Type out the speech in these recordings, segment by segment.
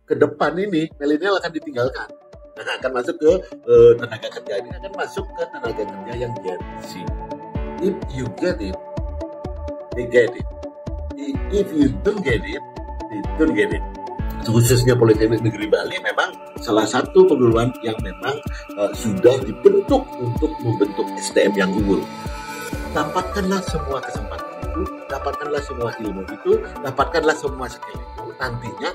ke depan ini milenial akan ditinggalkan. Nah, akan masuk ke tenaga kerja ini akan masuk ke tenaga kerja yang Gen Z. If you get it, they get it. If you don't get it, they don't get it. Khususnya Politeknik Negeri Bali memang salah satu perguruan yang memang sudah dibentuk untuk membentuk SDM yang unggul. Dapatkanlah semua kesempatan itu, dapatkanlah semua ilmu itu, dapatkanlah semua skill itu. Nantinya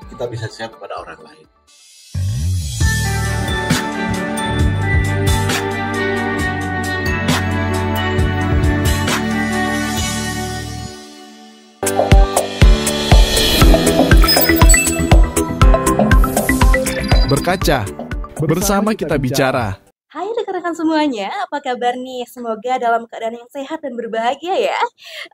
kita bisa share kepada orang lain. Berkaca, bersama kita bicara. Hai rekan-rekan semuanya, apa kabar nih? Semoga dalam keadaan yang sehat dan berbahagia ya.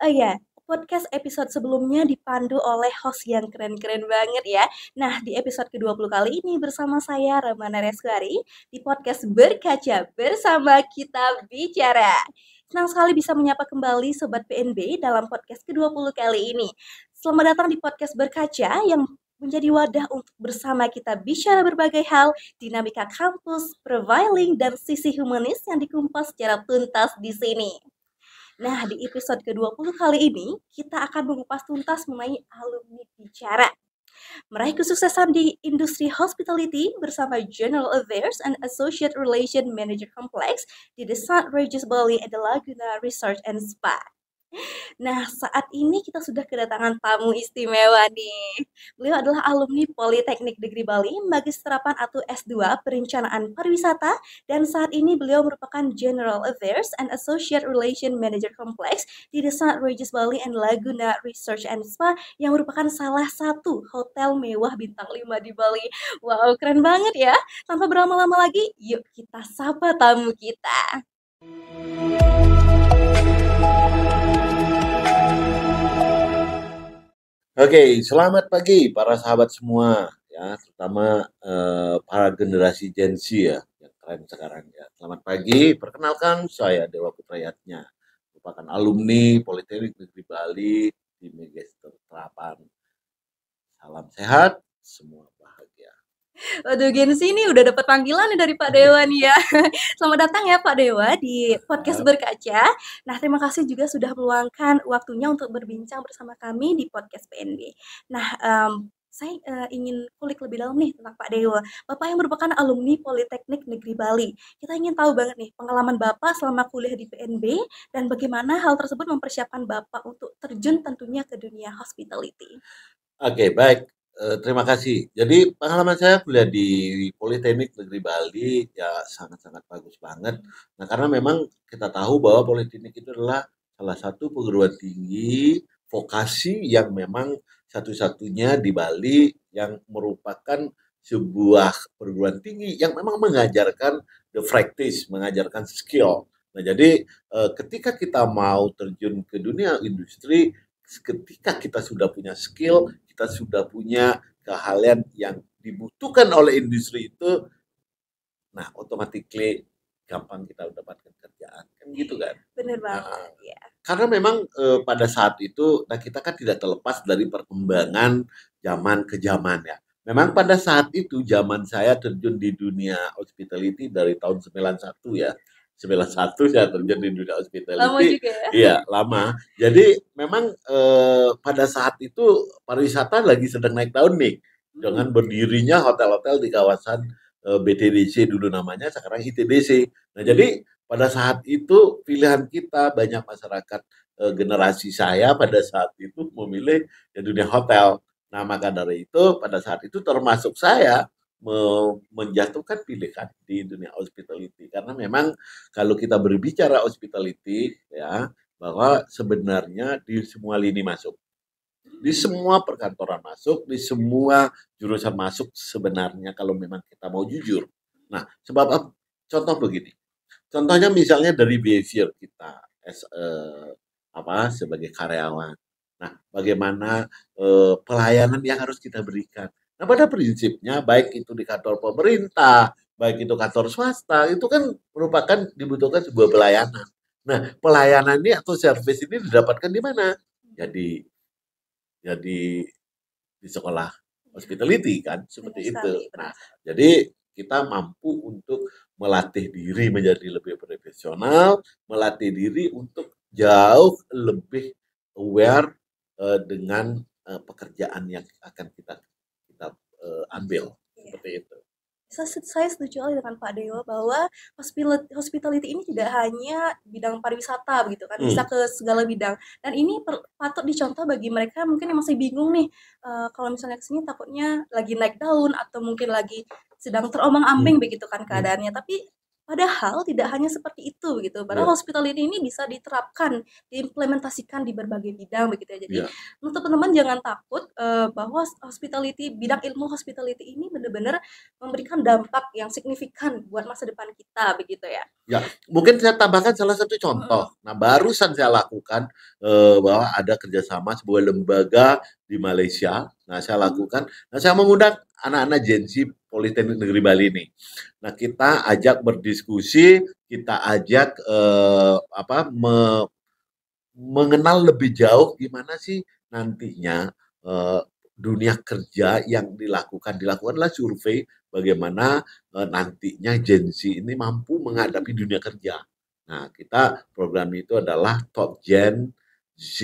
Oh ya, podcast episode sebelumnya dipandu oleh host yang keren-keren banget ya. Nah, di episode ke-20 kali ini bersama saya Ramana Reswari di podcast Berkaca, bersama kita bicara. Senang sekali bisa menyapa kembali Sobat PNB dalam podcast ke-20 kali ini. Selamat datang di podcast Berkaca yang menjadi wadah untuk bersama kita bicara berbagai hal, dinamika kampus, profiling, dan sisi humanis yang dikupas secara tuntas di sini. Nah, di episode ke-20 kali ini, kita akan mengupas tuntas mengenai alumni bicara. Meraih kesuksesan di industri hospitality bersama General Affairs and Associate Relation Manager Complex di The St. Regis Bali at the Laguna Resort and Spa. Nah, saat ini kita sudah kedatangan tamu istimewa nih. Beliau adalah alumni Politeknik Negeri Bali, Magisterapan atau S2 Perencanaan Pariwisata, dan saat ini beliau merupakan General Affairs and Associate Relation Manager Complex di The St. Regis Bali and Laguna Resort and Spa yang merupakan salah satu hotel mewah bintang 5 di Bali. Wow, keren banget ya. Tanpa berlama-lama lagi, yuk kita sapa tamu kita. Oke, selamat pagi para sahabat semua ya, terutama para generasi Gen Z ya, yang keren sekarang ya. Selamat pagi, perkenalkan saya Dewa Putrayatnya, merupakan alumni Politeknik Negeri Bali di Magisterapan. Salam sehat, semua bahagia. Waduh, Gen Z ini udah dapat panggilan nih dari Pak Dewa nih ya. Selamat datang ya Pak Dewa di podcast Berkaca. Nah, terima kasih juga sudah meluangkan waktunya untuk berbincang bersama kami di podcast PNB. Nah, saya ingin kulik lebih dalam nih tentang Pak Dewa. Bapak yang merupakan alumni Politeknik Negeri Bali. Kita ingin tahu banget nih pengalaman Bapak selama kuliah di PNB dan bagaimana hal tersebut mempersiapkan Bapak untuk terjun tentunya ke dunia hospitality. Oke, baik. Terima kasih. Jadi pengalaman saya kuliah di Politeknik Negeri Bali ya sangat-sangat bagus banget. Nah, karena memang kita tahu bahwa Politeknik itu adalah salah satu perguruan tinggi vokasi yang memang satu-satunya di Bali yang merupakan sebuah perguruan tinggi yang memang mengajarkan the practice, mengajarkan skill. Nah, jadi ketika kita mau terjun ke dunia industri, ketika kita sudah punya skill, kita sudah punya keahlian yang dibutuhkan oleh industri itu, nah automatically gampang kita mendapatkan kerjaan, kan gitu kan? Bener banget, Nah, ya. karena memang pada saat itu, nah kita kan tidak terlepas dari perkembangan zaman ke zaman ya. Memang pada saat itu zaman saya terjun di dunia hospitality dari tahun 91 ya. 91 saya terjun di dunia Lama hospitality. juga ya. Iya, lama. Jadi memang pada saat itu pariwisata lagi sedang naik daun nih. Dengan berdirinya hotel-hotel di kawasan BTDC dulu namanya, sekarang ITDC. Nah, jadi pada saat itu pilihan kita banyak masyarakat generasi saya pada saat itu memilih ya dunia hotel. Nah, maka dari itu pada saat itu termasuk saya menjatuhkan pilihan di dunia hospitality karena memang kalau kita berbicara hospitality ya bahwa sebenarnya di semua lini masuk, di semua perkantoran masuk, di semua jurusan masuk sebenarnya kalau memang kita mau jujur. Nah, sebab contoh begini. Contohnya misalnya dari behavior kita sebagai karyawan. Nah, bagaimana pelayanan yang harus kita berikan. Nah, pada prinsipnya baik itu di kantor pemerintah, baik itu kantor swasta, itu kan merupakan dibutuhkan sebuah pelayanan. Nah, pelayanan ini atau service ini didapatkan di mana? Jadi di sekolah. hospitality kan, Benar seperti itu. sekali, Nah, benar sekali. jadi kita mampu untuk melatih diri menjadi lebih profesional, melatih diri untuk jauh lebih aware dengan pekerjaan yang akan kita kita ambil, Iya. seperti itu. Saya setuju sekali dengan Pak Dewa bahwa hospitality ini tidak hanya bidang pariwisata begitu kan, bisa Hmm, ke segala bidang. Dan ini patut dicontoh bagi mereka mungkin yang masih bingung nih, kalau misalnya ke sini takutnya lagi naik daun atau mungkin lagi sedang hmm, terombang-ambing begitu kan hmm, keadaannya. Tapi padahal tidak hanya seperti itu gitu. Padahal iya, hospitality ini bisa diterapkan, diimplementasikan di berbagai bidang begitu ya. Jadi iya, untuk teman-teman jangan takut bahwa hospitality, bidang ilmu hospitality ini benar-benar memberikan dampak yang signifikan buat masa depan kita begitu ya. ya. Mungkin saya tambahkan salah satu Mhm. contoh. Nah, barusan saya lakukan bahwa ada kerjasama sebuah lembaga di Malaysia. Nah, saya Mhm. lakukan. Nah, saya mengundang anak-anak Gen Z Politeknik Negeri Bali ini. Nah, kita ajak berdiskusi, kita ajak mengenal lebih jauh gimana sih nantinya eh, dunia kerja yang dilakukanlah survei bagaimana nantinya Gen Z ini mampu menghadapi dunia kerja. Nah, kita program itu adalah Top Gen Z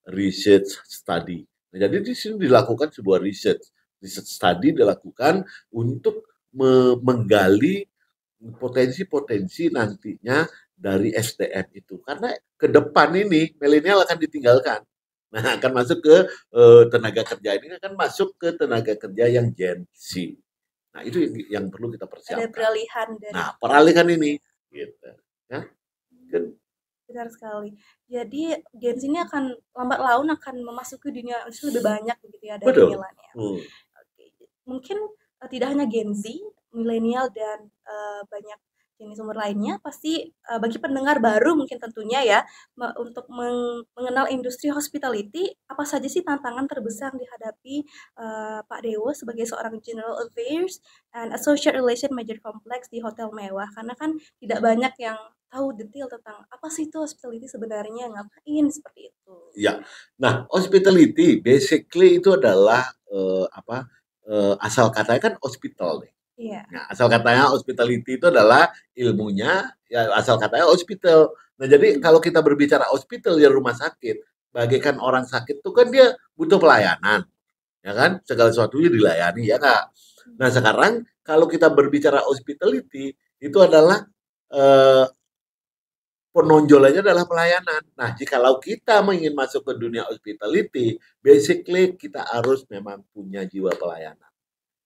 Research Study. Nah, jadi di sini dilakukan sebuah research study dilakukan untuk menggali potensi-potensi nantinya dari SDM itu. Karena ke depan ini milenial akan ditinggalkan. Nah, akan masuk ke tenaga kerja ini akan masuk ke tenaga kerja yang Gen Z. Nah, itu yang perlu kita Ada persiapkan. peralihan dari Nah, peralihan ini gitu. Ya, kan? benar sekali. Jadi Gen Z ini akan lambat laun akan memasuki dunia industri lebih banyak begitu ya dari Betul. milenial. Hmm. Oke. Mungkin tidak hanya Gen Z, milenial dan banyak jenis umur lainnya pasti bagi pendengar baru mungkin tentunya ya untuk mengenal industri hospitality apa saja sih tantangan terbesar yang dihadapi Pak Dewo sebagai seorang General Affairs and Associate Relation Manager Complex di hotel mewah karena kan tidak banyak yang tahu detail tentang apa sih itu hospitality sebenarnya ngapain seperti itu. Ya. Nah, hospitality basically itu adalah asal katanya kan hospital nih. Iya. Nah, asal katanya hospitality itu adalah ilmunya, ya asal katanya hospital. Nah, jadi kalau kita berbicara hospital ya rumah sakit, bagaikan orang sakit itu kan dia butuh pelayanan, ya kan? Segala sesuatunya dilayani, ya nggak? Nah, sekarang kalau kita berbicara hospitality, itu adalah eh, penonjolannya adalah pelayanan. Nah, jikalau kita ingin masuk ke dunia hospitality, basically kita harus memang punya jiwa pelayanan,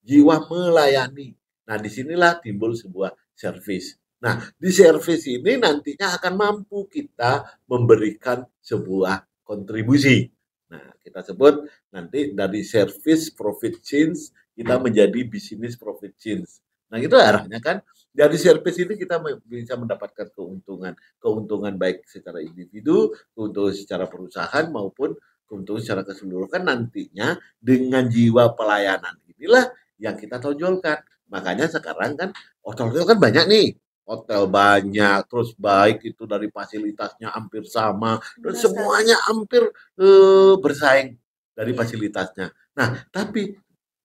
jiwa melayani. Nah, disinilah timbul sebuah service. Nah, di service ini nantinya akan mampu kita memberikan sebuah kontribusi. Nah, kita sebut nanti dari service profit change kita menjadi bisnis profit change. Nah, itu arahnya kan dari service ini kita bisa mendapatkan keuntungan, keuntungan baik secara individu, keuntungan secara perusahaan maupun keuntungan secara keseluruhan nantinya dengan jiwa pelayanan inilah yang kita tonjolkan. Makanya sekarang kan hotel-hotel kan banyak nih. Hotel banyak, terus baik itu dari fasilitasnya hampir sama, dan Benar sekali. semuanya hampir bersaing dari Iya. fasilitasnya. Nah, tapi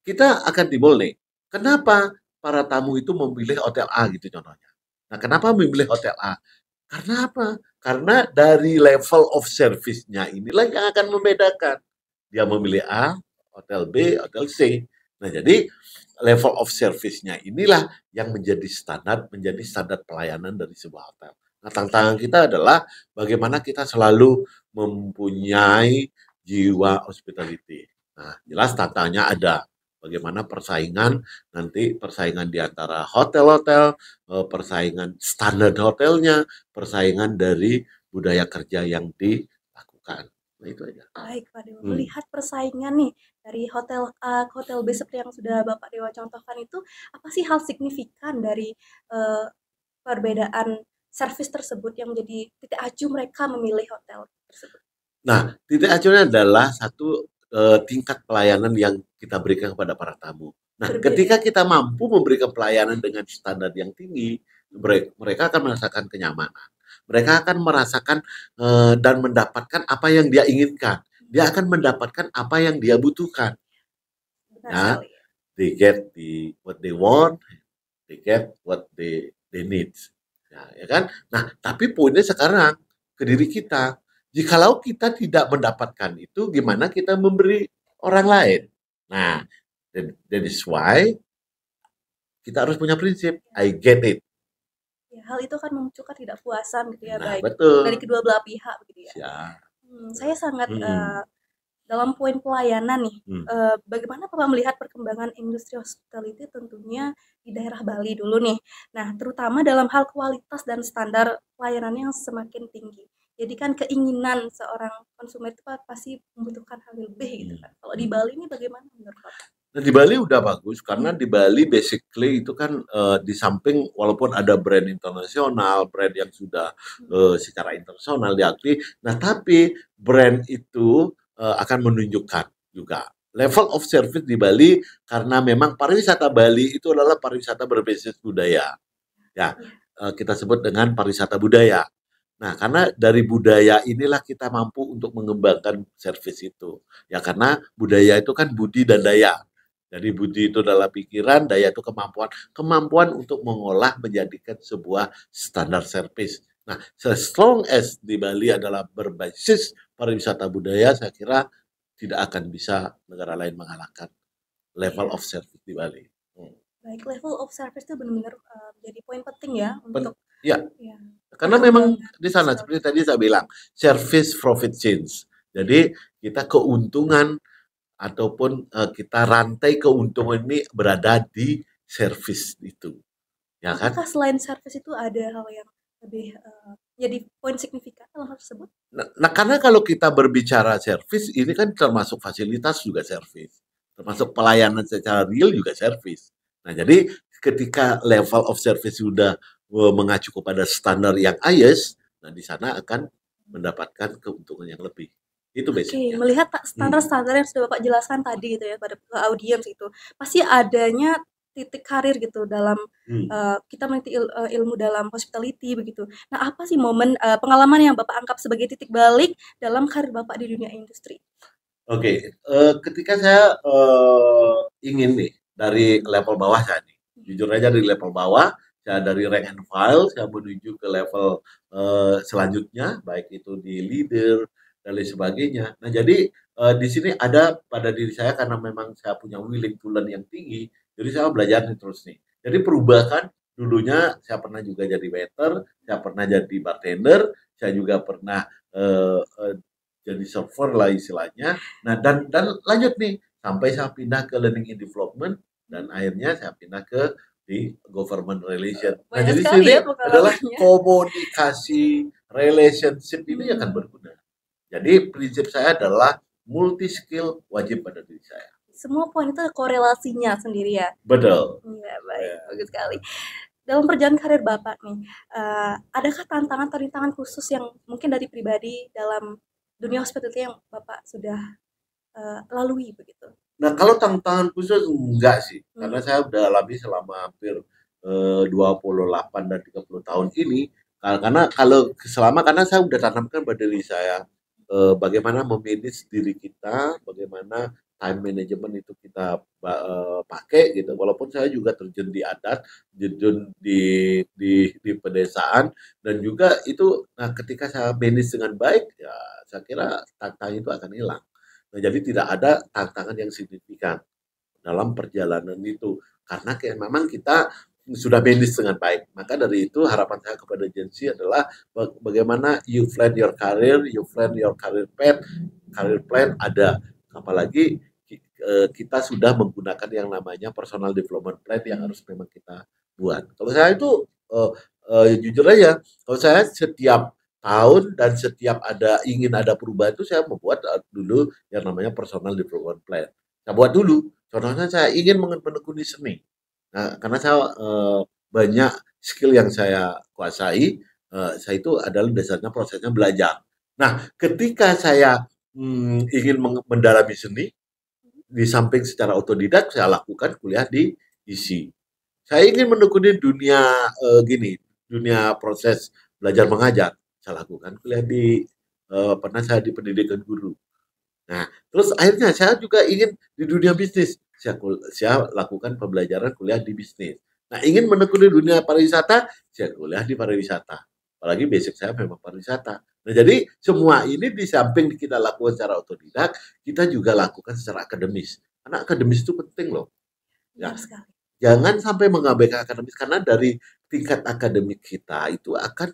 kita akan timbul nih, kenapa para tamu itu memilih hotel A gitu contohnya. Nah, kenapa memilih hotel A? Karena apa? Karena dari level of service-nya inilah yang akan membedakan. Dia memilih A, hotel B, hotel C. Nah, jadi level of service-nya inilah yang menjadi standar pelayanan dari sebuah hotel. Nah, tantangan kita adalah bagaimana kita selalu mempunyai jiwa hospitality. Nah, jelas tantangannya ada. Bagaimana persaingan di antara hotel-hotel, persaingan standar hotelnya, persaingan dari budaya kerja yang dilakukan. Nah, itu aja. Baik, Pak Dewa. Hmm. Melihat persaingan nih dari hotel A ke hotel B seperti yang sudah Bapak Dewa contohkan itu, apa sih hal signifikan dari eh, perbedaan servis tersebut yang menjadi titik acu mereka memilih hotel tersebut? Nah, titik acuannya adalah satu tingkat pelayanan yang kita berikan kepada para tamu. Nah, ketika Berbeda. kita mampu memberikan pelayanan dengan standar yang tinggi, mereka akan merasakan kenyamanan. Mereka akan merasakan dan mendapatkan apa yang dia inginkan. Dia akan mendapatkan apa yang dia butuhkan. Benar Ya, sekali. they get what they want, they get what they need. Ya kan? Nah, tapi poinnya sekarang ke diri kita. Jikalau kita tidak mendapatkan itu, gimana kita memberi orang lain? Nah, that is why kita harus punya prinsip. I get it. Ya, hal itu kan memunculkan ketidakpuasan gitu ya, Nah, baik betul. dari kedua belah pihak begitu ya. Siap. Saya sangat Hmm. dalam poin pelayanan nih, Hmm. bagaimana Bapak melihat perkembangan industri hospitality tentunya di daerah Bali dulu nih. Nah, terutama dalam hal kualitas dan standar pelayanan yang semakin tinggi. Jadi kan keinginan seorang konsumen itu pasti membutuhkan hal lebih gitu kan. Kalau di Bali ini bagaimana menurut Bapak? Nah, di Bali udah bagus karena di Bali basically itu kan di samping walaupun ada brand internasional, brand yang sudah secara internasional diakui, nah tapi brand itu akan menunjukkan juga level of service di Bali karena memang pariwisata Bali itu adalah pariwisata berbasis budaya. Ya, kita sebut dengan pariwisata budaya. Nah, karena dari budaya inilah kita mampu untuk mengembangkan servis itu. Ya, karena budaya itu kan budi dan daya. Jadi budi itu adalah pikiran, daya itu kemampuan. Kemampuan untuk mengolah menjadikan sebuah standar servis. Nah, as long as di Bali adalah berbasis pariwisata budaya, saya kira tidak akan bisa negara lain mengalahkan level of service di Bali. Baik, level of service itu benar-benar menjadi poin penting ya untuk Ya, ya, karena memang perkembangan di sana hospitality. seperti tadi saya bilang, service profit change. Jadi kita keuntungan ataupun kita rantai keuntungan ini berada di service itu, ya kan? Apakah selain service itu ada hal yang lebih jadi poin signifikan dalam hal tersebut? Nah, karena kalau kita berbicara service, ini kan termasuk fasilitas juga service, termasuk pelayanan secara real juga service. Nah, jadi ketika level of service sudah mengacu kepada standar yang highest, nah di sana akan mendapatkan keuntungan yang lebih. Itu Oke, basicnya. melihat standar-standar yang sudah Bapak jelaskan tadi gitu ya pada audiens itu, pasti adanya titik karir gitu dalam kita meniti ilmu dalam hospitality begitu. Nah, apa sih momen pengalaman yang Bapak anggap sebagai titik balik dalam karir Bapak di dunia industri? Oke, ketika saya ingin nih dari level bawah saya nih, jujur aja dari level bawah, saya dari rank and file, saya menuju ke level selanjutnya, baik itu di leader dan lain sebagainya. Nah, jadi di sini ada pada diri saya karena memang saya punya willing to learn yang tinggi, jadi saya belajar nih terus nih. Jadi perubahan dulunya saya pernah juga jadi waiter, saya pernah jadi bartender, saya juga pernah jadi server lah istilahnya. Nah, dan lanjut nih sampai saya pindah ke learning and development dan akhirnya saya pindah ke di government relation. Nah, Banyak jadi sekali sini ya adalah pengalamannya. komunikasi, relationship ini akan berguna. Jadi prinsip saya adalah multi skill wajib pada diri saya. Semua poin itu ada korelasinya sendiri ya. Betul. Iya, baik, bagus sekali. Dalam perjalanan karir Bapak nih, adakah tantangan atau rintangan khusus yang mungkin dari pribadi dalam dunia hospitality yang Bapak sudah lalui begitu? Nah, kalau tantangan khusus enggak sih, karena saya udah alami selama hampir 28 dan 30 tahun ini. Karena kalau karena saya udah tanamkan pada diri saya bagaimana memanage diri kita, bagaimana time management itu kita pakai gitu. Walaupun saya juga terjun di adat, terjun di pedesaan dan juga itu nah ketika saya manage dengan baik ya saya kira tantangan itu akan hilang. Nah, jadi tidak ada tantangan yang signifikan dalam perjalanan itu. Karena memang kita sudah manage dengan baik. Maka dari itu harapan saya kepada agensi adalah bagaimana you plan your career plan ada. Apalagi kita sudah menggunakan yang namanya personal development plan yang harus memang kita buat. Kalau saya itu jujur aja, kalau saya setiap tahun dan setiap ingin ada perubahan itu saya membuat dulu yang namanya personal development plan. Saya buat dulu. Contohnya saya ingin menekuni seni. Nah, karena saya banyak skill yang saya kuasai, saya itu adalah dasarnya prosesnya belajar. Nah, ketika saya ingin mendalami seni, di samping secara otodidak saya lakukan kuliah di ISI. Saya ingin menekuni dunia dunia proses belajar mengajar. Saya lakukan kuliah pernah saya di pendidikan guru. Nah, terus akhirnya saya juga ingin di dunia bisnis. saya lakukan pembelajaran kuliah di bisnis. Nah, ingin menekuni dunia pariwisata, saya kuliah di pariwisata. Apalagi basic saya memang pariwisata. Nah, jadi semua ini di samping kita lakukan secara otodidak, kita juga lakukan secara akademis. Karena akademis itu penting loh. Ya, Benar sekali. jangan sampai mengabaikan akademis karena dari tingkat akademik kita itu akan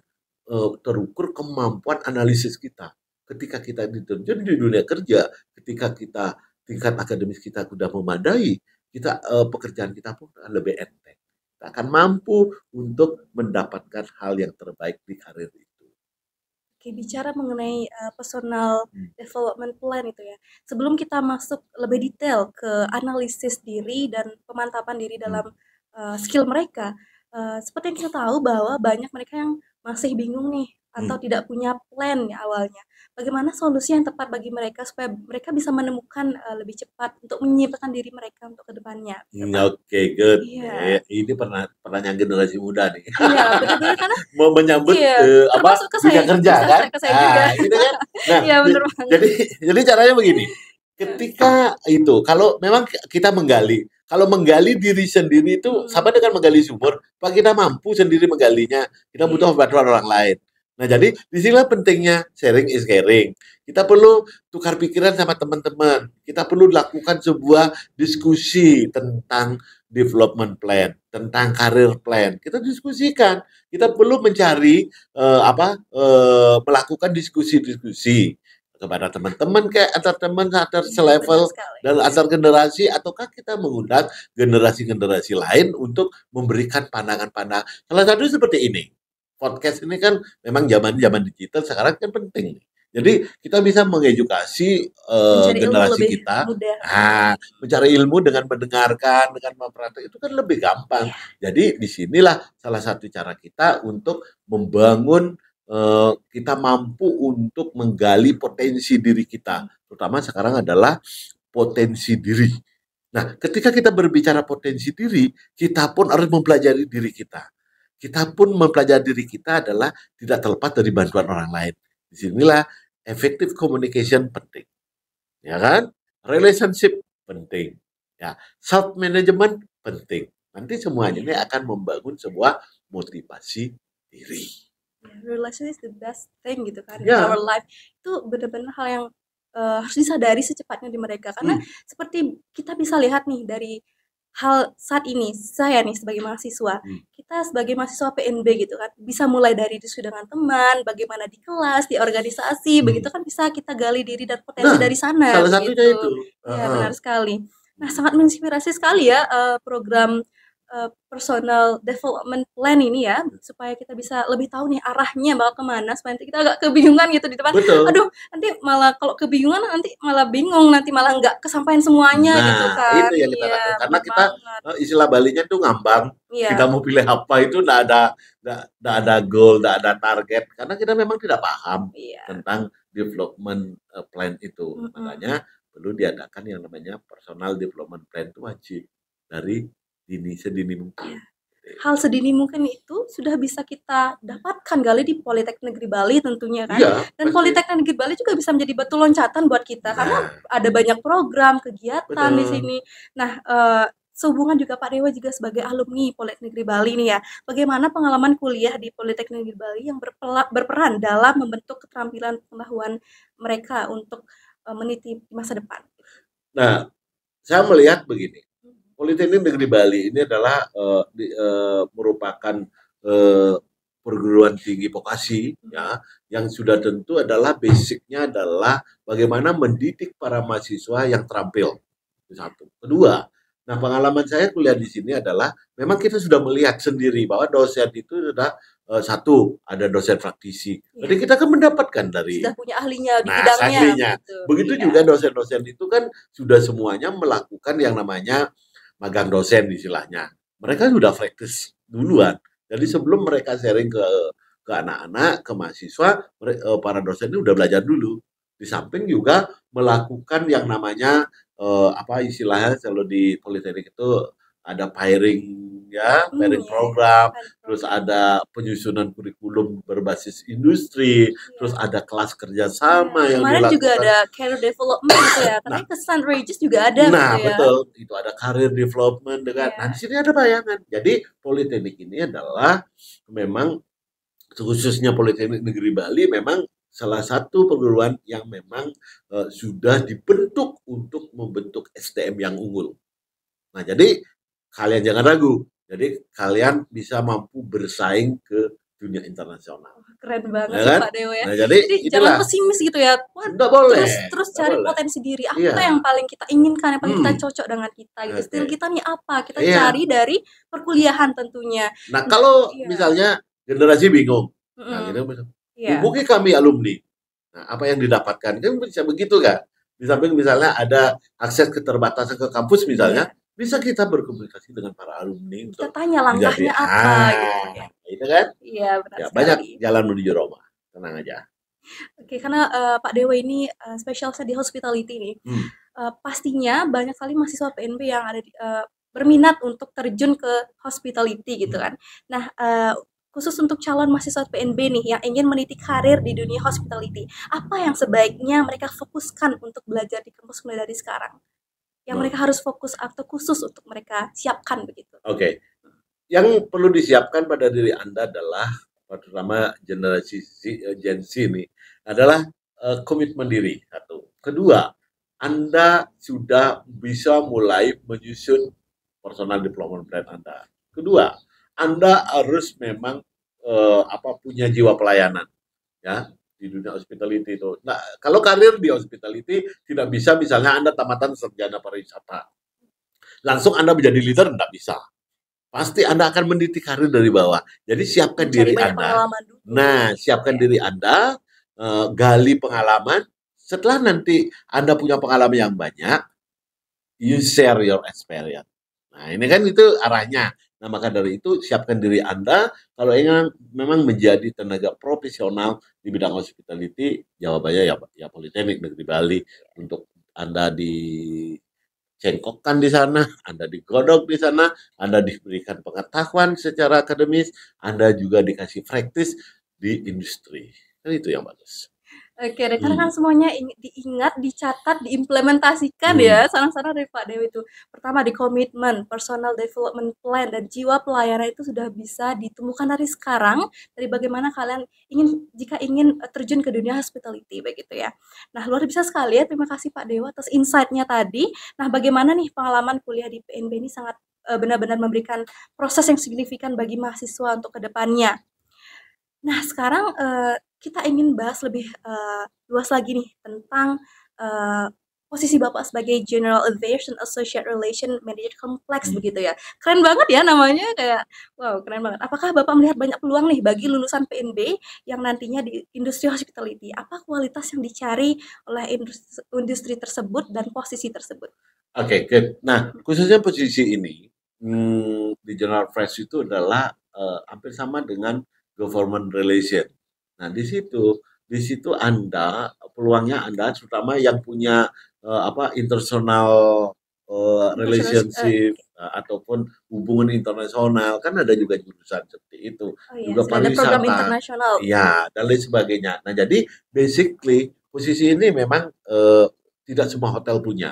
terukur kemampuan analisis kita. Ketika kita diterjun di dunia kerja, ketika kita tingkat akademis kita sudah memadai, kita pekerjaan kita pun akan lebih enteng. Kita akan mampu untuk mendapatkan hal yang terbaik di karir itu. Oke, bicara mengenai personal development plan itu ya. Sebelum kita masuk lebih detail ke analisis diri dan pemantapan diri dalam skill mereka, seperti yang kita tahu bahwa banyak mereka yang masih bingung nih atau tidak punya plan ya awalnya. Bagaimana solusi yang tepat bagi mereka supaya mereka bisa menemukan lebih cepat untuk menyiapkan diri mereka untuk kedepannya, gitu Pak. Oke, good. Iya. Ini pertanyaan generasi muda nih. Iya, benar-benar karena Mau menyambut termasuk ke dunia saya, kerja bisa kan? ke saya juga. Gitu kan? Nah, Iya, benar banget. jadi caranya begini. Ketika itu, kalau memang kita menggali, kalau menggali diri sendiri itu sama dengan menggali sumur, Pak, kita mampu sendiri menggalinya, kita butuh bantuan orang lain. Nah, jadi disinilah pentingnya sharing is caring. Kita perlu tukar pikiran sama teman-teman. Kita perlu lakukan sebuah diskusi tentang development plan, tentang career plan. Kita diskusikan. Kita perlu mencari melakukan diskusi-diskusi kepada teman-teman kayak antar teman, antar selevel dan antar generasi, ataukah kita mengundang generasi-generasi lain untuk memberikan pandangan-pandangan. Salah satu seperti ini. Podcast ini kan memang zaman digital sekarang kan penting nih. Jadi kita bisa mengedukasi generasi kita, mencari ilmu dengan mendengarkan, dengan mempraktek itu kan lebih gampang. Jadi disinilah salah satu cara kita untuk membangun kita mampu untuk menggali potensi diri kita. Terutama sekarang adalah potensi diri. Nah, ketika kita berbicara potensi diri, kita pun harus mempelajari diri kita. Kita pun mempelajari diri kita adalah tidak terlepas dari bantuan orang lain. Disinilah effective communication penting, ya kan? Relationship penting, ya. Self management penting. Nanti semuanya ini akan membangun sebuah motivasi diri. Relation is the best thing gitu kan in our life. Itu benar-benar hal yang harus disadari secepatnya di mereka. Karena seperti kita bisa lihat nih dari hal saat ini, saya nih sebagai mahasiswa, kita sebagai mahasiswa PNB gitu kan, bisa mulai dari diskusi dengan teman, bagaimana di kelas, di organisasi, begitu kan bisa kita gali diri dan potensi dari sana. Salah satunya itu. Ya, benar sekali. Nah, sangat menginspirasi sekali ya program personal development plan ini ya, supaya kita bisa lebih tahu nih arahnya bakal kemana, supaya nanti kita agak kebingungan gitu di depan. Betul. Aduh, nanti malah kalau kebingungan nanti malah bingung, nanti malah nggak kesampaian semuanya gitu kan. Itu yang kita lakukan. Karena kita istilah Balinya tuh ngambang. Kita mau pilih apa itu nggak ada goal, nggak ada target. Karena kita memang tidak paham tentang development plan itu. Makanya perlu diadakan yang namanya personal development plan itu wajib dari sedini mungkin. Hal sedini mungkin itu sudah bisa kita dapatkan gali di Politeknik Negeri Bali tentunya kan. Dan Politeknik Negeri Bali juga bisa menjadi batu loncatan buat kita karena ada banyak program, kegiatan di sini. Nah, sehubungan juga Pak Dewa juga sebagai alumni Politeknik Negeri Bali nih ya. Bagaimana pengalaman kuliah di Politeknik Negeri Bali yang berperan dalam membentuk keterampilan pengetahuan mereka untuk meniti masa depan? Nah, saya melihat begini. Politeknik Negeri Bali ini adalah merupakan perguruan tinggi vokasi ya, yang sudah tentu adalah basicnya adalah bagaimana mendidik para mahasiswa yang terampil. Itu satu. Kedua, nah pengalaman saya kuliah di sini adalah memang kita sudah melihat sendiri bahwa dosen itu sudah ada dosen praktisi. Jadi kita kan mendapatkan dari sudah punya ahlinya di bidangnya. Begitu juga dosen-dosen itu kan sudah semuanya melakukan yang namanya magang dosen istilahnya. Mereka sudah praktis duluan. Jadi sebelum mereka sharing ke anak-anak, ke mahasiswa, para dosen ini udah belajar dulu. Di samping juga melakukan yang namanya istilahnya kalau di politeknik itu ada pairing ya, pairing ya, program, pairing terus program. ada penyusunan kurikulum berbasis industri, terus Iya. ada kelas Iya, kerjasama yang kemarin juga dilakukan. ada career development gitu ya, Nah, katanya ke Sun Regis juga ada gitu ya. betul, itu ada career development dengan. Nah, di Iya. sini ada bayangan. Jadi Politeknik ini adalah memang khususnya Politeknik Negeri Bali memang salah satu perguruan yang memang sudah dibentuk untuk membentuk SDM yang unggul. Nah, jadi kalian jangan ragu. Jadi kalian bisa mampu bersaing ke dunia internasional. Keren banget Ya sih kan? Pak Dewo ya. Nah, jadi Jadi jangan itulah. pesimis gitu ya. Wah, Enggak terus boleh. terus Enggak cari boleh. potensi diri. Iya. Apa yang paling kita inginkan, yang paling kita Hmm. cocok dengan kita gitu. Oke. Skill kita nih apa? Kita Iya. cari dari perkuliahan tentunya. Nah, kalau Iya. misalnya generasi bingung, nah, Mm-mm. gitu, Iya. hubungi kami alumni. Nah, apa yang didapatkan? Kan bisa begitu kan? Di samping misalnya ada akses keterbatasan ke kampus misalnya, bisa kita berkomunikasi dengan para alumni Kita untuk tanya menjadi langkahnya apa gitu ya. itu kan? Iya, benar Ya, banyak sekali. jalan menuju Roma. Tenang aja. Oke, karena Pak Dewa ini spesialisnya di hospitality nih. Pastinya banyak sekali mahasiswa PNB yang ada berminat untuk terjun ke hospitality gitu kan. Nah, khusus untuk calon mahasiswa PNB nih yang ingin meniti karir di dunia hospitality, apa yang sebaiknya mereka fokuskan untuk belajar di kampus mulai dari sekarang? Yang mereka harus fokus atau khusus untuk mereka siapkan begitu. Oke. Yang perlu disiapkan pada diri Anda adalah, terutama generasi Gen Z ini, adalah komitmen diri, satu. Kedua, Anda sudah bisa mulai menyusun personal development plan Anda. Kedua, Anda harus memang punya jiwa pelayanan, ya, di dunia hospitality itu. Nah, kalau karir di hospitality tidak bisa misalnya Anda tamatan sarjana pariwisata, langsung Anda menjadi leader, tidak bisa. Pasti Anda akan meniti karir dari bawah. Jadi siapkan Mencari diri banyak Anda. pengalaman dulu. Nah, siapkan diri Anda, gali pengalaman. Setelah nanti Anda punya pengalaman yang banyak, you share your experience. Nah, ini kan itu arahnya. Nah, maka dari itu siapkan diri Anda kalau ingin memang menjadi tenaga profesional di bidang hospitality, jawabannya ya Politeknik Negeri Bali. Untuk Anda dicengkokkan di sana, Anda digodok di sana, Anda diberikan pengetahuan secara akademis, Anda juga dikasih praktis di industri. Kan itu yang bagus. Oke, karena kan semuanya diingat, dicatat, diimplementasikan ya, saran-saran dari Pak Dewi itu. Pertama di komitmen, personal development plan, dan jiwa pelayanan itu sudah bisa ditemukan dari sekarang, dari bagaimana kalian jika ingin terjun ke dunia hospitality, begitu ya. Nah, luar biasa sekali ya, terima kasih Pak Dewa atas insight-nya tadi. Nah, bagaimana nih pengalaman kuliah di PNB ini sangat benar-benar memberikan proses yang signifikan bagi mahasiswa untuk kedepannya. Nah, sekarang kita ingin bahas lebih luas lagi nih tentang posisi Bapak sebagai General Aviation Associate Relation Manager Kompleks begitu ya. Keren banget ya namanya, kayak wow, keren banget. Apakah Bapak melihat banyak peluang nih bagi lulusan PNB yang nantinya di industri hospitality? Apa kualitas yang dicari oleh industri tersebut dan posisi tersebut? Oke, good. Nah, khususnya posisi ini di General Fresh itu adalah hampir sama dengan government relation. Nah, di situ Anda peluangnya Anda terutama yang punya international relationship ataupun hubungan internasional, kan ada juga jurusan seperti itu. Oh iya, Juga ada program pariwisata. internasional. Ya, dan lain sebagainya. Nah, jadi basically posisi ini memang tidak semua hotel punya.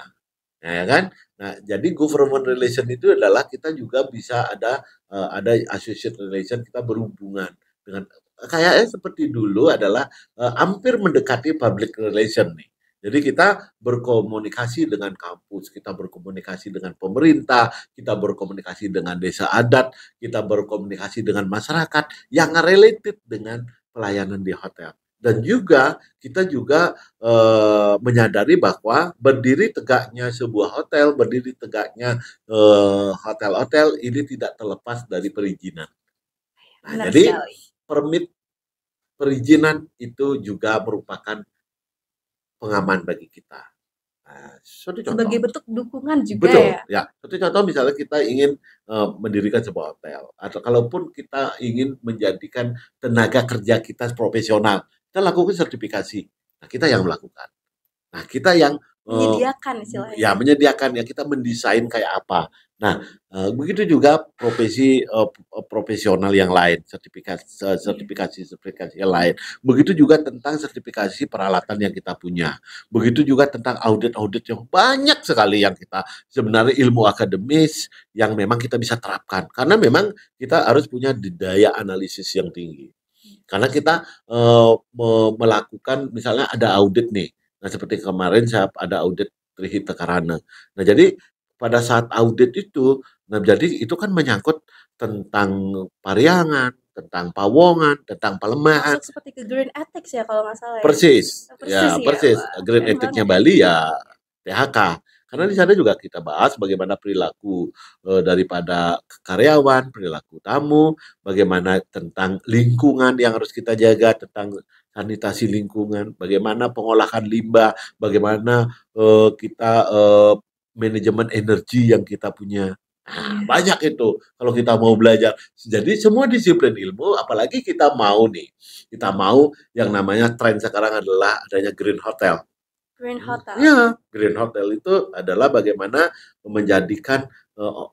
Ya kan? Nah, jadi government relation itu adalah kita juga bisa ada associate relation, kita berhubungan dengan kayaknya seperti dulu adalah hampir mendekati public relation nih. Jadi kita berkomunikasi dengan kampus, kita berkomunikasi dengan pemerintah, kita berkomunikasi dengan desa adat, kita berkomunikasi dengan masyarakat yang related dengan pelayanan di hotel. Dan juga kita juga menyadari bahwa berdiri tegaknya sebuah hotel, berdiri tegaknya hotel-hotel ini tidak terlepas dari perizinan. Nah, jadi permit perizinan itu juga merupakan pengaman bagi kita. Nah, suatu contoh. Sebagai bentuk dukungan juga. Betul, ya. Suatu contoh misalnya kita ingin mendirikan sebuah hotel, atau kalaupun kita ingin menjadikan tenaga kerja kita profesional, kita lakukan sertifikasi. Nah, kita yang melakukan. Nah, kita yang menyediakan istilahnya. Ya, menyediakan ya, kita mendesain kayak apa. Nah, begitu juga profesional yang lain, sertifikasi yang lain. Begitu juga tentang sertifikasi peralatan yang kita punya. Begitu juga tentang audit-audit yang banyak sekali yang kita sebenarnya ilmu akademis yang memang kita bisa terapkan. Karena memang kita harus punya daya analisis yang tinggi. Karena kita, melakukan misalnya ada audit nih. Nah, seperti kemarin saya ada audit Trihita Karana. Nah, jadi pada saat audit itu, nah jadi itu kan menyangkut tentang Pariangan, tentang Pawongan, tentang Palemahan. Masuk seperti ke green ethics ya kalau nggak salah ya? Persis, Persis ya ya? persis. Wah, Green keren Ethics-nya banget ya. Bali ya THK. Karena di sana juga kita bahas bagaimana perilaku daripada karyawan, perilaku tamu, bagaimana tentang lingkungan yang harus kita jaga, tentang sanitasi lingkungan, bagaimana pengolahan limbah, bagaimana kita manajemen energi yang kita punya. Nah, Iya. banyak itu kalau kita mau belajar. Jadi semua disiplin ilmu, apalagi kita mau nih, kita mau yang namanya tren sekarang adalah adanya green hotel. Green Hotel. Ya, green hotel itu adalah bagaimana menjadikan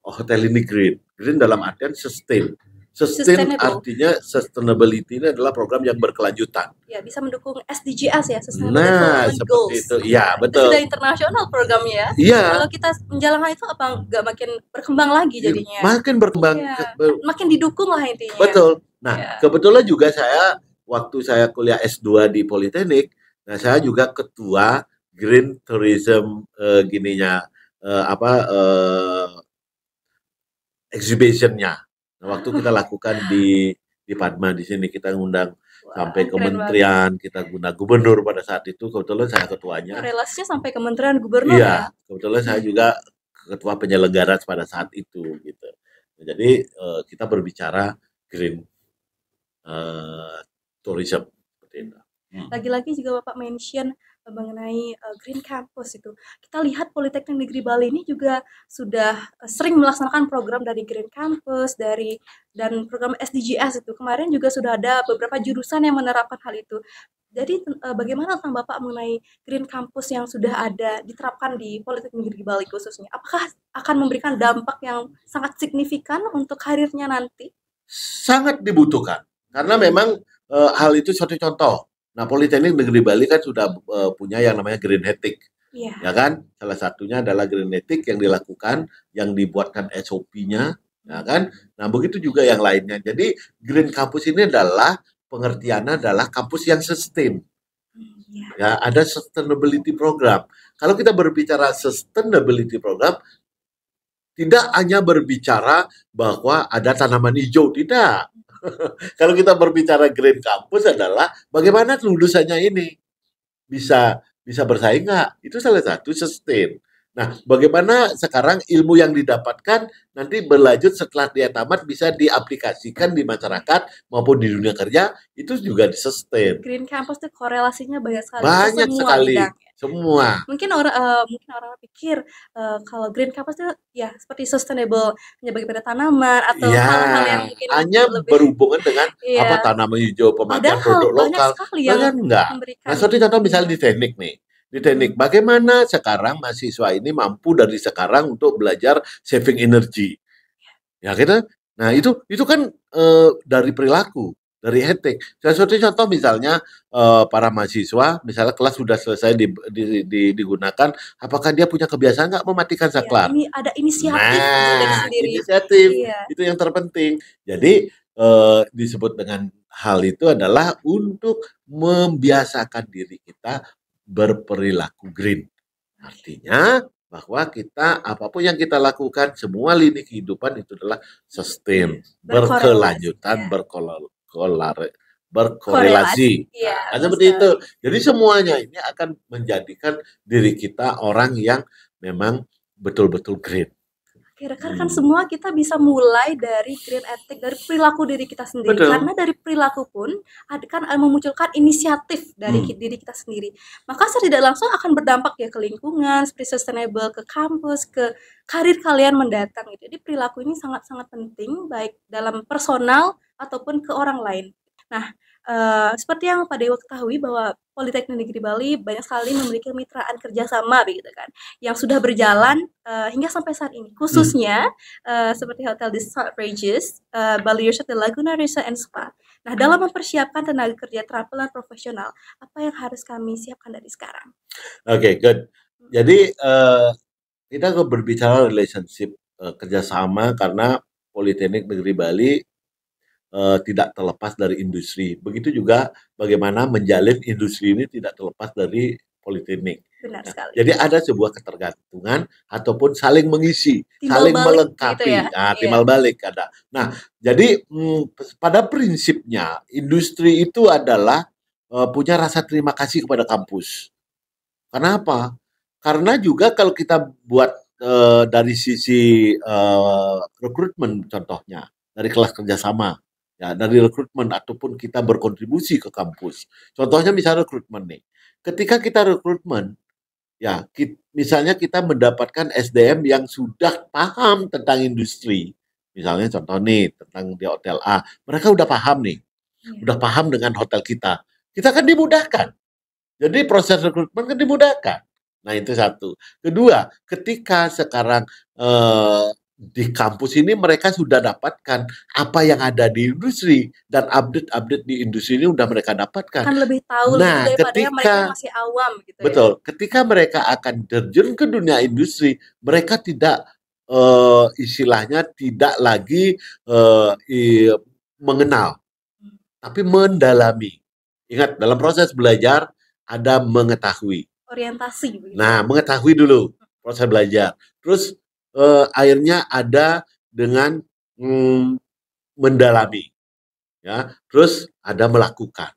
hotel ini green. Green dalam artian sustain. Sustain Sustainable. artinya sustainability ini adalah program yang berkelanjutan. Ya, bisa mendukung SDGs ya, Sustainable Nah, Development seperti Goals. itu. Iya, Itu sudah betul. internasional programnya ya. Iya, Kalau kita menjalankan itu apa nggak makin berkembang lagi jadinya? makin berkembang. Iya, makin didukung lah intinya. Betul. Nah, Iya. kebetulan juga saya waktu saya kuliah S2 di Politeknik, nah saya juga ketua Green Tourism gininya apa exhibition-nya. Nah, waktu kita lakukan di Padma di sini kita ngundang Wah, sampai keren banget. kementerian, kita guna gubernur pada saat itu kebetulan saya ketuanya. Relasinya sampai kementerian gubernur Iya, ya. kebetulan saya juga ketua penyelenggara pada saat itu gitu. Nah, jadi kita berbicara green tourism seperti itu. Lagi-lagi juga Bapak mention mengenai Green Campus itu. Kita lihat Politeknik Negeri Bali ini juga sudah sering melaksanakan program dari Green Campus, dan program SDGs itu. Kemarin juga sudah ada beberapa jurusan yang menerapkan hal itu. Jadi bagaimana tentang Bapak mengenai Green Campus yang sudah ada diterapkan di Politeknik Negeri Bali khususnya? Apakah akan memberikan dampak yang sangat signifikan untuk karirnya nanti? Sangat dibutuhkan karena memang hal itu suatu contoh. Nah, Politeknik Negeri Bali kan sudah punya yang namanya Green Ethic, Iya. ya kan? Salah satunya adalah Green Ethic yang dilakukan, yang dibuatkan SOP-nya, ya kan? Nah, begitu juga yang lainnya. Jadi Green Campus ini adalah pengertiannya adalah kampus yang sustain. Iya. Ya, ada sustainability program. Kalau kita berbicara sustainability program, tidak hanya berbicara bahwa ada tanaman hijau, tidak. Kalau kita berbicara green campus adalah bagaimana lulusannya ini bisa bisa bersaing nggak? Itu salah satu sustain. Nah, bagaimana sekarang ilmu yang didapatkan nanti berlanjut setelah dia tamat bisa diaplikasikan di masyarakat maupun di dunia kerja itu juga di sustain. Green Campus tuh korelasinya banyak sekali ke Banyak semua sekali, bidang. semua. Mungkin orang pikir kalau Green Campus tuh ya seperti sustainable hanya bagaimana tanaman atau Iya, hal-hal yang mungkin hanya lebih berhubungan dengan iya. tanaman hijau, pemakaian Padahal produk banyak lokal. sekali yang Bahkan enggak. memberikan Nah, suatu contoh misalnya iya. di teknik nih. Di teknik, bagaimana sekarang mahasiswa ini mampu dari sekarang untuk belajar saving energy. Ya gitu. Nah, itu kan dari perilaku, dari etik. Salah satu contoh misalnya para mahasiswa, misalnya kelas sudah selesai digunakan, apakah dia punya kebiasaan nggak mematikan Iya, saklar? ini ada inisiatif dari Nah, sendiri. inisiatif Iya. itu yang terpenting. Jadi disebut dengan hal itu adalah untuk membiasakan diri kita berperilaku green. Artinya bahwa kita apapun yang kita lakukan semua lini kehidupan itu adalah sustain, berkelanjutan, berkorelasi. Iya, Nah, seperti itu. Jadi semuanya ini akan menjadikan diri kita orang yang memang betul-betul green. Kira-kira kan semua kita bisa mulai dari green ethic, dari perilaku diri kita sendiri. Betul. Karena dari perilaku pun kan memunculkan inisiatif dari diri kita sendiri. Maka secara tidak langsung akan berdampak ya ke lingkungan, seperti sustainable, ke kampus, ke karir kalian mendatang gitu. Jadi perilaku ini sangat-sangat penting baik dalam personal ataupun ke orang lain. Nah, seperti yang Pak Dewa ketahui bahwa Politeknik Negeri Bali banyak sekali memiliki kemitraan kerjasama begitu kan, yang sudah berjalan hingga sampai saat ini. Khususnya seperti Hotel The Salt Regis, Bali Resort, The Laguna Resort and Spa. Nah, dalam mempersiapkan tenaga kerja terampil dan profesional, apa yang harus kami siapkan dari sekarang? Oke, good. Jadi kita berbicara relationship kerjasama karena Politeknik Negeri Bali tidak terlepas dari industri. Begitu juga bagaimana menjalin industri ini tidak terlepas dari politeknik. Benar Nah, sekali. jadi ada sebuah ketergantungan ataupun saling mengisi, Timbal saling balik gitu melengkapi. ya? Nah, Iya. timbal balik ada. Nah, jadi pada prinsipnya industri itu adalah punya rasa terima kasih kepada kampus. Kenapa? Karena juga kalau kita buat dari sisi rekrutmen contohnya, dari kelas kerjasama, ya dari rekrutmen ataupun kita berkontribusi ke kampus. Contohnya misalnya rekrutmen nih. Ketika kita rekrutmen, ya misalnya kita mendapatkan SDM yang sudah paham tentang industri. Misalnya contoh nih tentang di hotel A, mereka udah paham nih, Iya. udah paham dengan hotel kita. Kita kan dimudahkan. Jadi proses rekrutmen kan dimudahkan. Nah itu satu. Kedua, ketika sekarang di kampus ini mereka sudah dapatkan apa yang ada di industri dan update-update di industri ini sudah mereka dapatkan. Kan lebih tahu gitu Nah, daripada mereka yang masih awam gitu ya. betul, ketika mereka akan terjun ke dunia industri, mereka tidak istilahnya tidak lagi mengenal, tapi mendalami. Ingat, dalam proses belajar ada mengetahui. Orientasi begitu. Nah, mengetahui dulu proses belajar. Terus akhirnya ada dengan mendalami, ya. Terus ada melakukan.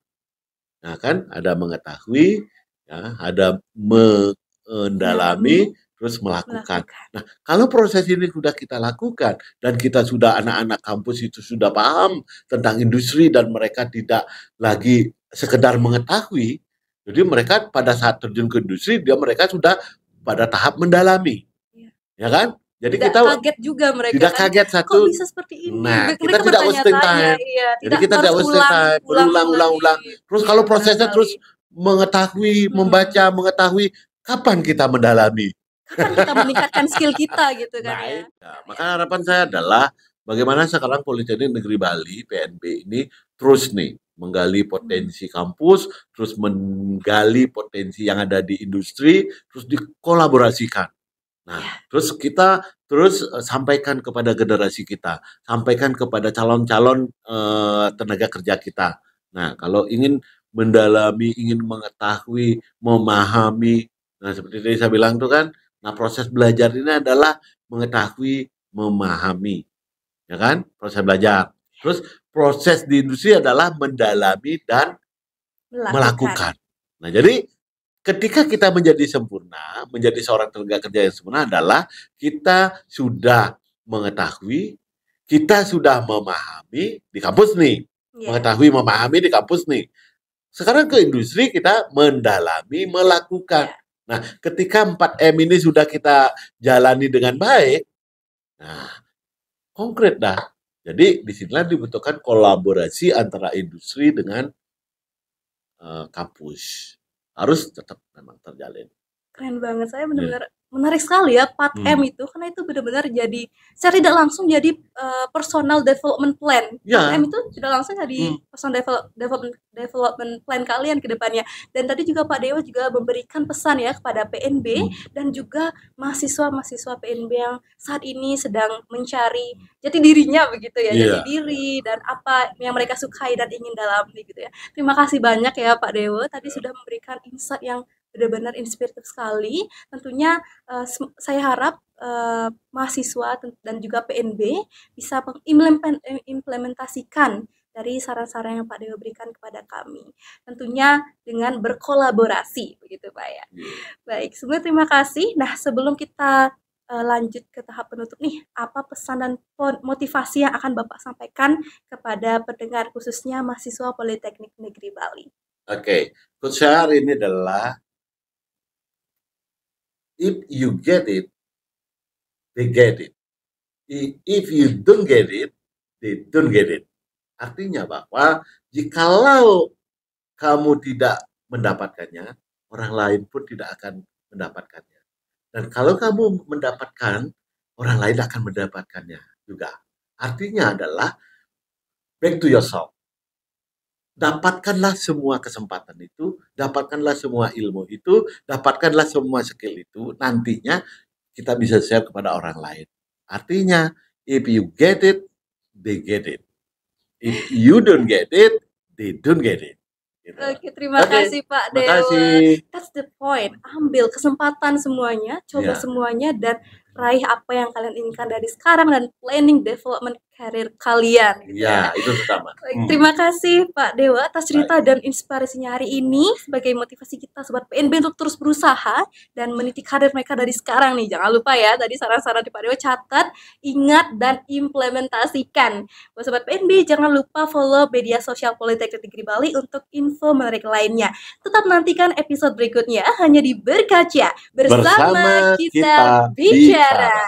Nah, kan ada mengetahui, ya, ada mendalami, terus melakukan. Nah, kalau proses ini sudah kita lakukan dan kita sudah anak-anak kampus itu sudah paham tentang industri dan mereka tidak lagi sekedar mengetahui, jadi mereka pada saat terjun ke industri mereka sudah pada tahap mendalami, ya kan? Jadi tidak kita kaget juga mereka tidak kan, kaget satu. kok bisa seperti ini? Nah, Mereka kita tidak wasting time. iya, Jadi kita tidak wasting time, berulang-ulang. Terus kalau prosesnya terus mengetahui, membaca, mengetahui, kapan kita mendalami? Kapan kita meningkatkan skill kita gitu kan ya? Maka harapan saya adalah bagaimana sekarang Politeknik Negeri Bali (PNB) ini terus nih menggali potensi kampus, terus menggali potensi yang ada di industri, terus dikolaborasikan. Nah, terus kita sampaikan kepada generasi kita, sampaikan kepada calon-calon tenaga kerja kita. Nah, kalau ingin mendalami, ingin mengetahui, memahami, nah seperti tadi saya bilang tuh kan, nah proses belajar ini adalah mengetahui, memahami, ya kan? Proses belajar. Terus proses di industri adalah mendalami dan melakukan. Nah, jadi ketika kita menjadi sempurna, menjadi seorang tenaga kerja yang sempurna adalah kita sudah mengetahui, kita sudah memahami di kampus nih, mengetahui, memahami di kampus nih. Sekarang ke industri kita mendalami, melakukan. Nah, ketika 4M ini sudah kita jalani dengan baik, nah konkret dah. Jadi disinilah dibutuhkan kolaborasi antara industri dengan kampus. Harus tetap memang terjalin. Keren banget, saya benar-benar menarik sekali ya 4M itu, karena itu benar-benar jadi secara tidak langsung jadi personal development plan. 4M itu tidak langsung jadi personal development plan kalian ke depannya. Dan tadi juga Pak Dewa juga memberikan pesan ya kepada PNB dan juga mahasiswa-mahasiswa PNB yang saat ini sedang mencari jati dirinya begitu ya, jati diri dan apa yang mereka sukai dan ingin dalami gitu ya. Terima kasih banyak ya Pak Dewa, tadi sudah memberikan insight yang benar-benar inspiratif sekali. Tentunya saya harap mahasiswa dan juga PNB bisa mengimplementasikan dari saran-saran yang Pak Dewa berikan kepada kami. Tentunya dengan berkolaborasi, begitu Pak ya. Baik, sebelumnya terima kasih. Nah, sebelum kita lanjut ke tahap penutup nih, apa pesan dan motivasi yang akan Bapak sampaikan kepada pendengar khususnya mahasiswa Politeknik Negeri Bali? Oke, quote saya hari ini adalah if you get it, they get it. If you don't get it, they don't get it. Artinya bahwa Jikalau kamu tidak mendapatkannya, orang lain pun tidak akan mendapatkannya. Dan kalau kamu mendapatkan, orang lain akan mendapatkannya juga. Artinya adalah back to yourself. Dapatkanlah semua kesempatan itu, dapatkanlah semua ilmu itu, dapatkanlah semua skill itu. Nantinya kita bisa share kepada orang lain. Artinya, if you get it, they get it. If you don't get it, they don't get it. Gitu. Oke, terima kasih Pak Terima Dewa. kasih. That's the point. Ambil kesempatan semuanya, coba Ya. semuanya, dan raih apa yang kalian inginkan dari sekarang dan planning development karir kalian. Gitu Ya, itu pertama. Baik, terima kasih Pak Dewa atas cerita dan inspirasinya hari ini sebagai motivasi kita Sobat PNB untuk terus berusaha dan meniti karir mereka dari sekarang nih. Jangan lupa ya, tadi saran-saran di Pak Dewa catat, ingat, dan implementasikan. Buat Sobat PNB, jangan lupa follow media sosial Politeknik Negeri Bali untuk info menarik lainnya. Tetap nantikan episode berikutnya hanya di Berkaca. Bersama kita bicara.